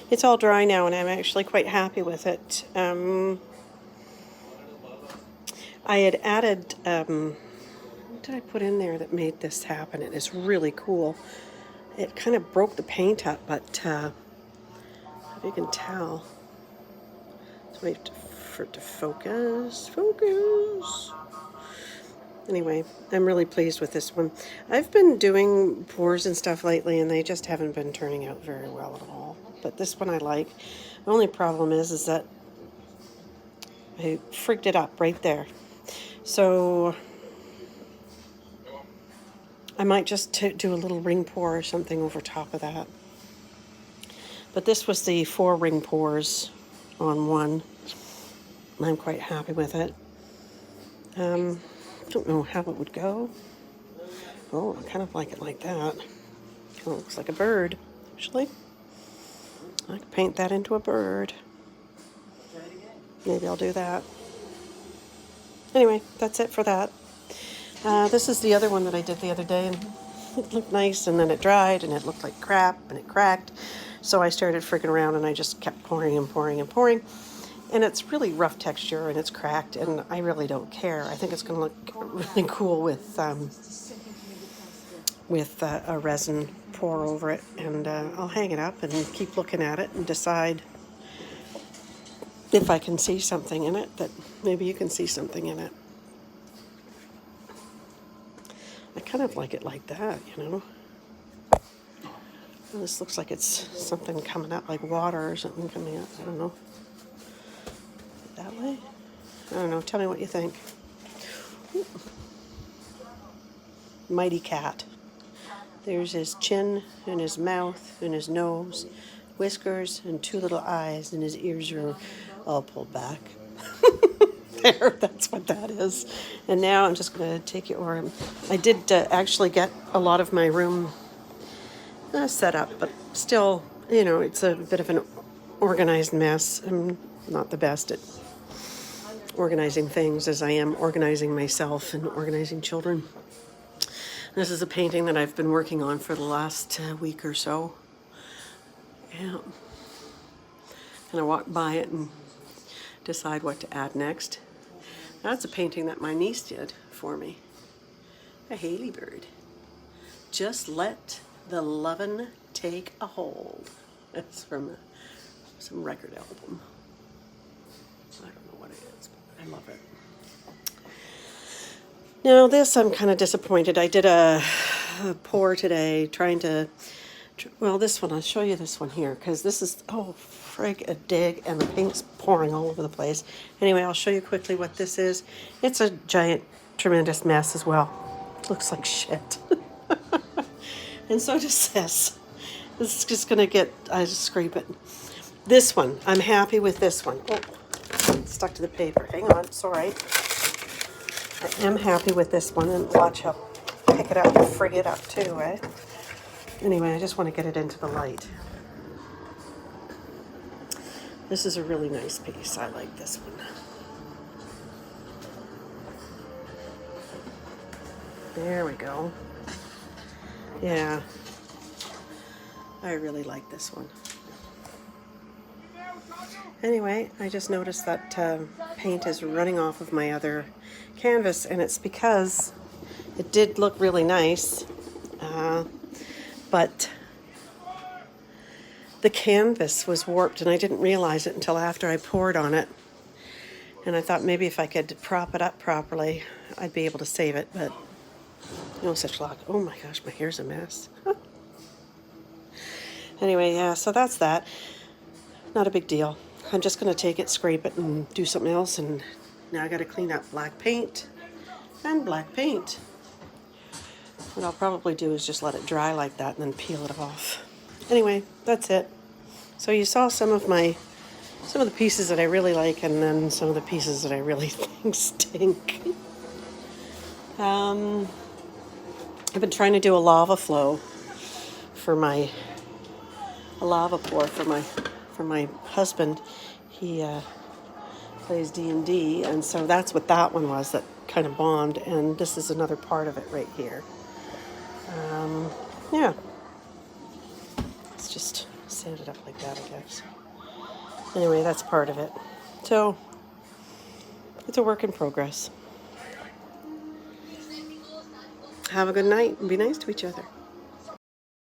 It's all dry now, and I'm actually quite happy with it. I had added, what did I put in there that made this happen? It is really cool. It kind of broke the paint up, but if you can tell, let's wait for it to focus. Focus. Anyway, I'm really pleased with this one. I've been doing pours and stuff lately, and they just haven't been turning out very well at all. But this one I like. The only problem is that I freaked it up right there. So I might just do a little ring pour or something over top of that. But this was the 4 ring pours on one. I'm quite happy with it. Don't know how it would go. Oh, I kind of like it like that. Kind of looks like a bird, actually. I could paint that into a bird. Maybe I'll do that. Anyway, that's it for that. This is the other one that I did the other day, and it looked nice, and then it dried, and it looked like crap, and it cracked. So I started freaking around, and I just kept pouring and pouring and pouring. And it's really rough texture, and it's cracked, and I really don't care. I think it's going to look really cool with a resin pour over it, and I'll hang it up and keep looking at it and decide if I can see something in it, that maybe you can see something in it. I kind of like it like that, you know. Well, this looks like it's something coming up, like water or something coming up. I don't know. That way? I don't know. Tell me what you think. Ooh. Mighty cat. There's his chin and his mouth and his nose, whiskers and 2 little eyes, and his ears are all pulled back. There, that's what that is. And now I'm just going to take it over. I did actually get a lot of my room set up, but still, you know, it's a bit of an organized mess. I'm not the best at organizing things as I am organizing myself and organizing children. This is a painting that I've been working on for the last week or so. Yeah. And I walk by it and decide what to add next. That's a painting that my niece did for me. A Haley bird. Just let the lovin' take a hold. That's from some record album. I don't know what it is, but I love it. Now this, I'm kind of disappointed. I did a pour today trying to, well, this one, I'll show you this one here, because this is, oh, frig a dig, and the paint's pouring all over the place. Anyway, I'll show you quickly what this is. It's a giant, tremendous mess as well. Looks like shit. And so does this. This is just going to get, I just scrape it. This one, I'm happy with this one. Oh, it's stuck to the paper. Hang on, it's all right. I am happy with this one, and watch how pick it up and frig it up too, eh? Anyway, I just want to get it into the light. This is a really nice piece. I like this one. There we go. Yeah. I really like this one. Anyway, I just noticed that paint is running off of my other canvas, and it's because it did look really nice, but the canvas was warped, and I didn't realize it until after I poured on it. And I thought maybe if I could prop it up properly, I'd be able to save it, but no such luck. Oh my gosh, my hair's a mess. Anyway, yeah, so that's that. Not a big deal. I'm just going to take it, scrape it, and do something else, and now I got to clean up black paint and black paint. What I'll probably do is just let it dry like that and then peel it off. Anyway, that's it. So you saw some of the pieces that I really like, and then some of the pieces that I really think stink. I've been trying to do a lava flow for a lava pour for my husband. He plays D&D, and so that's what that one was that kind of bombed, and this is another part of it right here. Yeah. It's just stand it up like that, I guess. Anyway, that's part of it. So, it's a work in progress. Have a good night and be nice to each other.